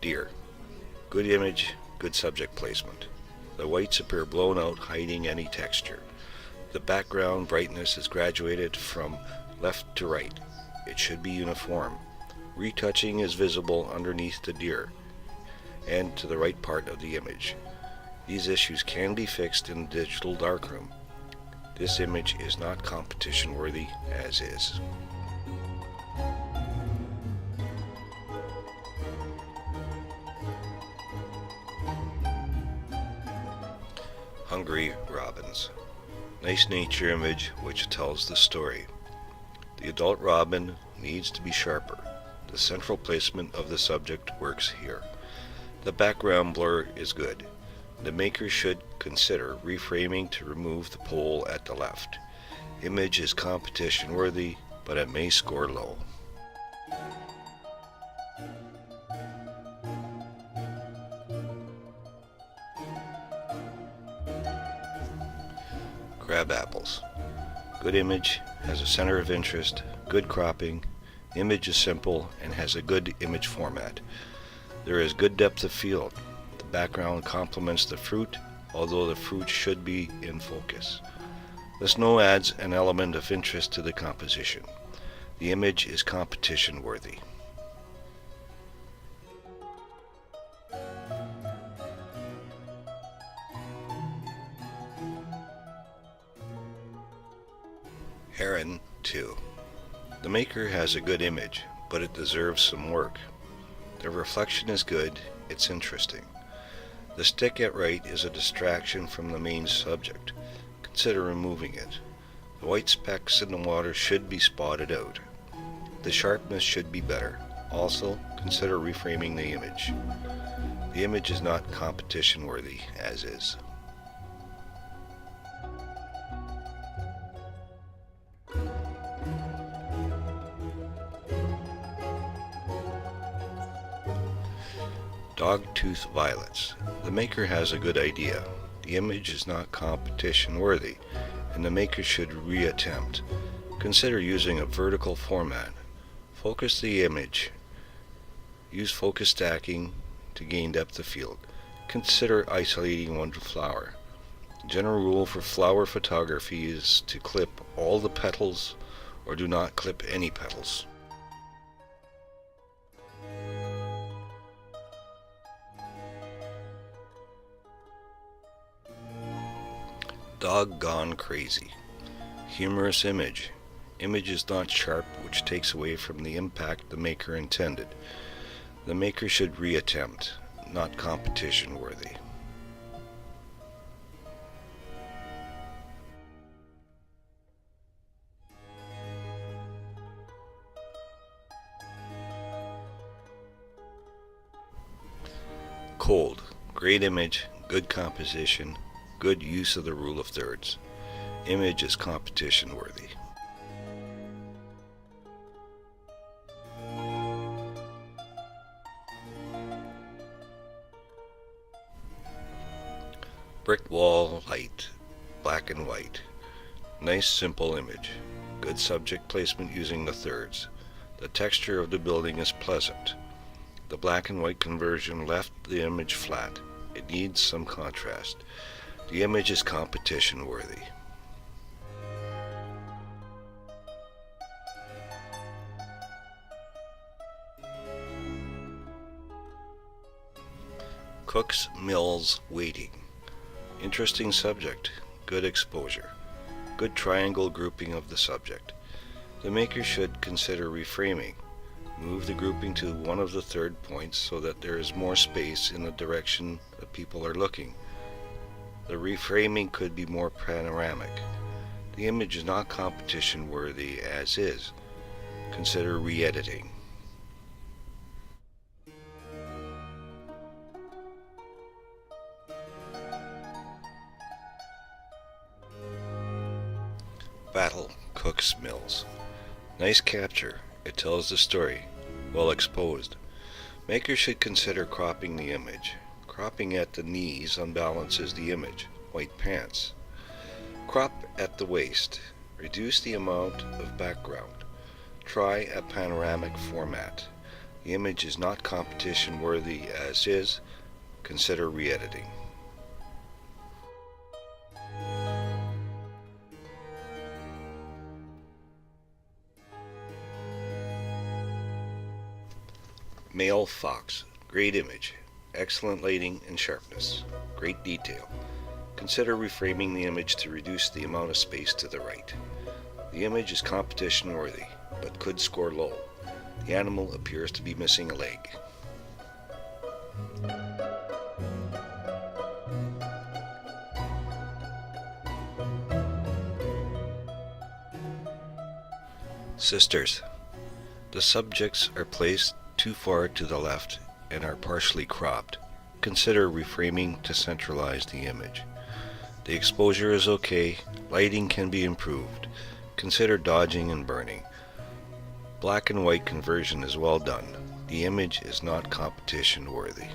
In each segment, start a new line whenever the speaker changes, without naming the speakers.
deer. Good image, good subject placement. The whites appear blown out, hiding any texture. The background brightness is graduated from left to right. It should be uniform. Retouching is visible underneath the deer and to the right part of the image. These issues can be fixed in the digital darkroom. This image is not competition worthy as is. Hungry robins. Nice nature image which tells the story. The adult robin needs to be sharper. The central placement of the subject works here. The background blur is good. The maker should consider reframing to remove the pole at the left. Image is competition worthy, but it may score low. Crab apples. Good image, has a center of interest, good cropping, image is simple and has a good image format. There is good depth of field. The background complements the fruit, although the fruit should be in focus. The snow adds an element of interest to the composition. The image is competition worthy. Heron 2. The maker has a good image, but it deserves some work. The reflection is good, it's interesting. The stick at right is a distraction from the main subject. Consider removing it. The white specks in the water should be spotted out. The sharpness should be better. Also, consider reframing the image. The image is not competition worthy as is. Dogtooth violets. The maker has a good idea. The image is not competition worthy, and the maker should reattempt. Consider using a vertical format. Focus the image. Use focus stacking to gain depth of field. Consider isolating one flower. The general rule for flower photography is to clip all the petals or do not clip any petals. Dog gone crazy. Humorous image. Image is not sharp, which takes away from the impact the maker intended. The maker should reattempt, not competition worthy. Cold. Great image, good composition, good use of the rule of thirds. Image is competition worthy. Brick wall light, black and white. Nice simple image. Good subject placement using the thirds. The texture of the building is pleasant. The black and white conversion left the image flat. It needs some contrast. The image is competition worthy. Cook's Mills waiting. Interesting subject, good exposure, good triangle grouping of the subject. The maker should consider reframing. Move the grouping to one of the third points so that there is more space in the direction that people are looking. The reframing could be more panoramic. The image is not competition worthy as is. Consider re-editing. Battle Cook's Mills. Nice capture. It tells the story. Well exposed. Maker should consider cropping the image. Cropping at the knees unbalances the image. White pants. Crop at the waist. Reduce the amount of background. Try a panoramic format. The image is not competition worthy as is. Consider re-editing. Male fox. Great image. Excellent lighting and sharpness. Great detail. Consider reframing the image to reduce the amount of space to the right. The image is competition worthy, but could score low. The animal appears to be missing a leg. Sisters. The subjects are placed too far to the left and are partially cropped. Consider reframing to centralize the image. The exposure is okay, lighting can be improved. Consider dodging and burning. Black and white conversion is well done. The image is not competition worthy.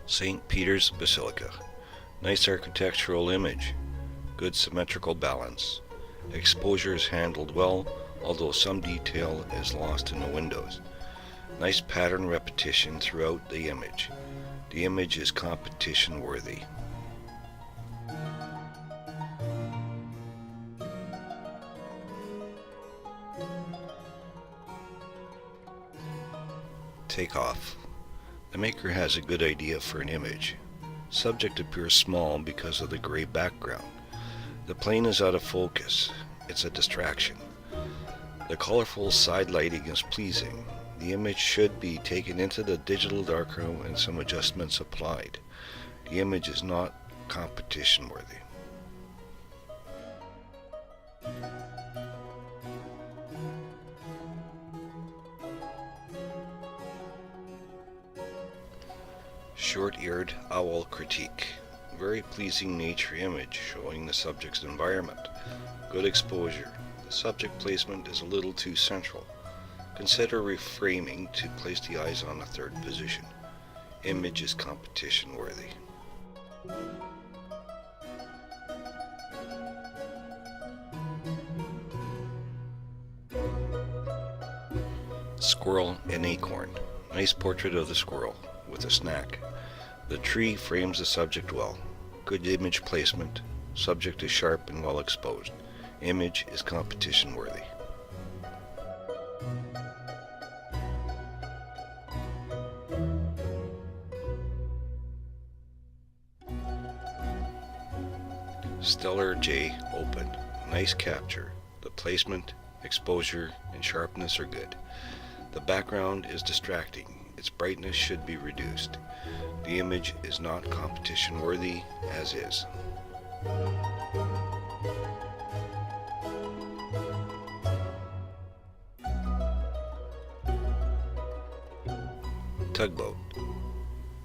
St. Peter's Basilica. Nice architectural image. Good symmetrical balance. Exposure is handled well, although some detail is lost in the windows. Nice pattern repetition throughout the image. The image is competition worthy. Take off. The maker has a good idea for an image. Subject appears small because of the gray background. The plane is out of focus. It's a distraction. The colorful side lighting is pleasing. The image should be taken into the digital darkroom and some adjustments applied. The image is not competition worthy. Short-eared owl critique. Very pleasing nature image showing the subject's environment. Good exposure. The subject placement is a little too central. Consider reframing to place the eyes on a third position. Image is competition worthy. Squirrel and acorn. Nice portrait of the squirrel with a snack. The tree frames the subject well. Good image placement. Subject is sharp and well exposed. Image is competition worthy. Stellar J open. Nice capture. The placement, exposure, and sharpness are good. The background is distracting. Its brightness should be reduced. The image is not competition worthy as is. Tugboat.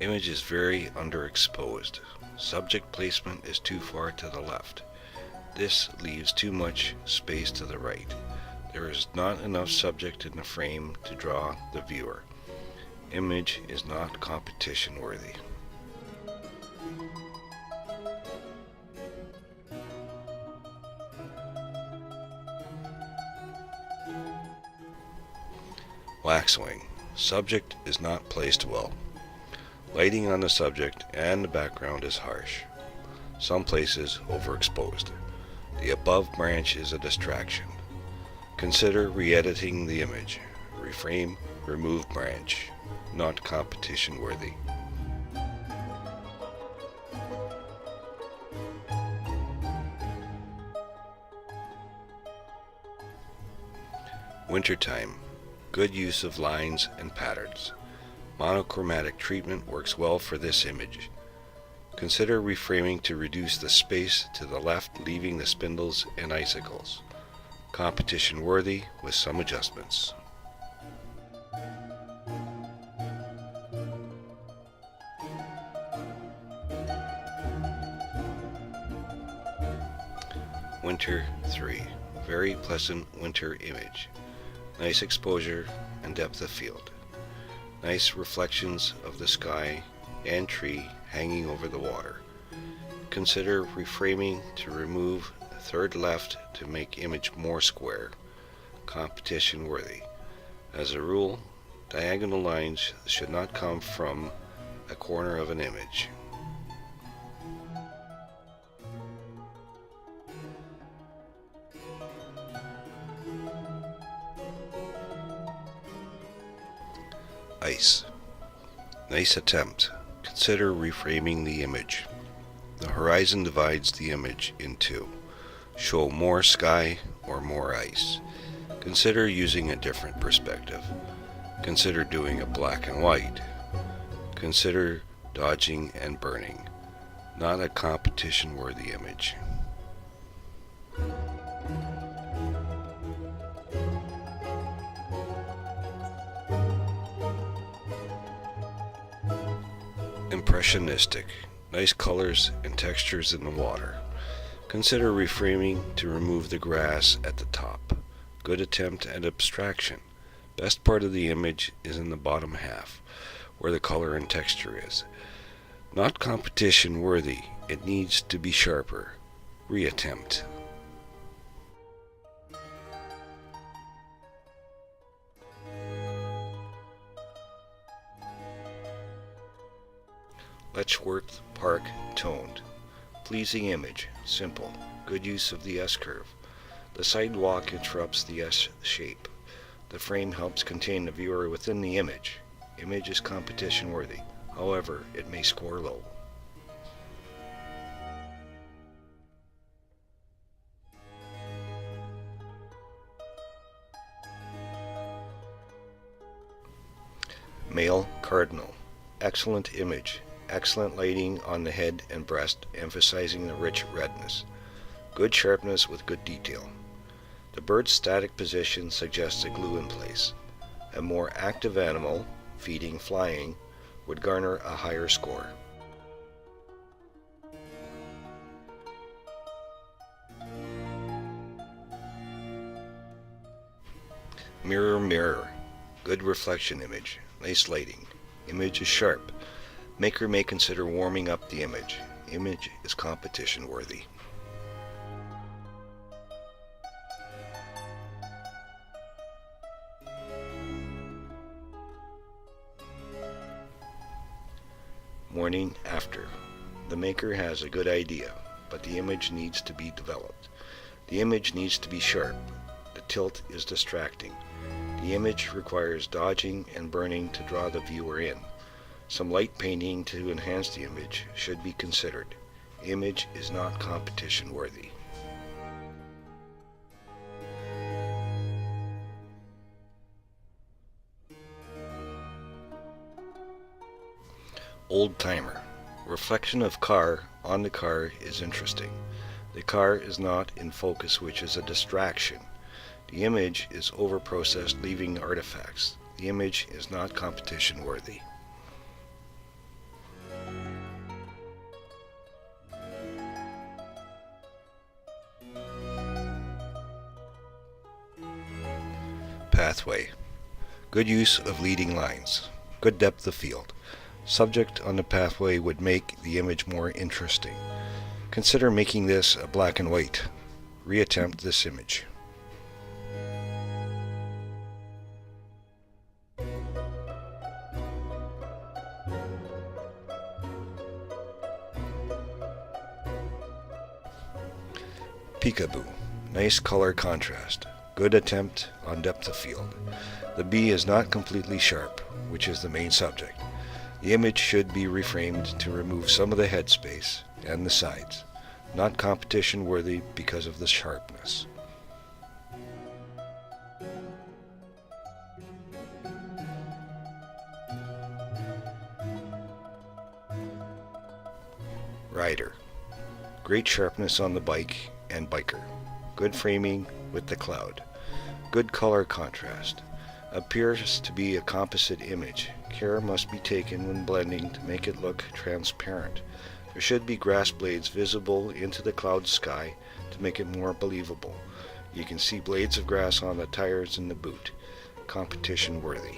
Image is very underexposed. Subject placement is too far to the left. This leaves too much space to the right. There is not enough subject in the frame to draw the viewer. Image is not competition worthy. Waxwing. Subject is not placed well. Lighting on the subject and the background is harsh. Some places overexposed. The above branch is a distraction. Consider re-editing the image. Reframe, remove branch. Not competition worthy. Wintertime. Good use of lines and patterns. Monochromatic treatment works well for this image. Consider reframing to reduce the space to the left, leaving the spindles and icicles. Competition worthy with some adjustments. Winter 3. Very pleasant winter image. Nice exposure and depth of field. Nice reflections of the sky and tree hanging over the water. Consider reframing to remove third left to make image more square, competition worthy. As a rule, diagonal lines should not come from a corner of an image. Ice. Nice attempt. Consider reframing the image. The horizon divides the image in two. Show more sky or more ice. Consider using a different perspective. Consider doing a black and white. Consider dodging and burning. Not a competition-worthy image. Impressionistic. Nice colors and textures in the water. Consider reframing to remove the grass at the top. Good attempt at abstraction. Best part of the image is in the bottom half, where the color and texture is. Not competition worthy, it needs to be sharper. Reattempt. Letchworth Park toned. Pleasing image, simple, good use of the S-curve. The sidewalk interrupts the S shape. The frame helps contain the viewer within the image. Image is competition worthy, however, it may score low. Male cardinal. Excellent image. Excellent lighting on the head and breast, emphasizing the rich redness. Good sharpness with good detail. The bird's static position suggests a glue in place. A more active animal, feeding, flying, would garner a higher score. Mirror, mirror. Good reflection image. Nice lighting. Image is sharp. Maker may consider warming up the image. Image is competition worthy. Morning after. The maker has a good idea, but the image needs to be developed. The image needs to be sharp. The tilt is distracting. The image requires dodging and burning to draw the viewer in. Some light painting to enhance the image should be considered. Image is not competition worthy. Old timer. Reflection of car on the car is interesting. The car is not in focus, which is a distraction. The image is over-processed, leaving artifacts. The image is not competition worthy. Pathway. Good use of leading lines. Good depth of field. Subject on the pathway would make the image more interesting. Consider making this a black and white. Reattempt this image. Peekaboo. Nice color contrast. Good attempt on depth of field. The bee is not completely sharp, which is the main subject. The image should be reframed to remove some of the head space and the sides. Not competition worthy because of the sharpness. Rider. Great sharpness on the bike and biker. Good framing with the cloud. Good color contrast. Appears to be a composite image. Care must be taken when blending to make it look transparent. There should be grass blades visible into the cloud sky to make it more believable. You can see blades of grass on the tires in the boot. Competition worthy.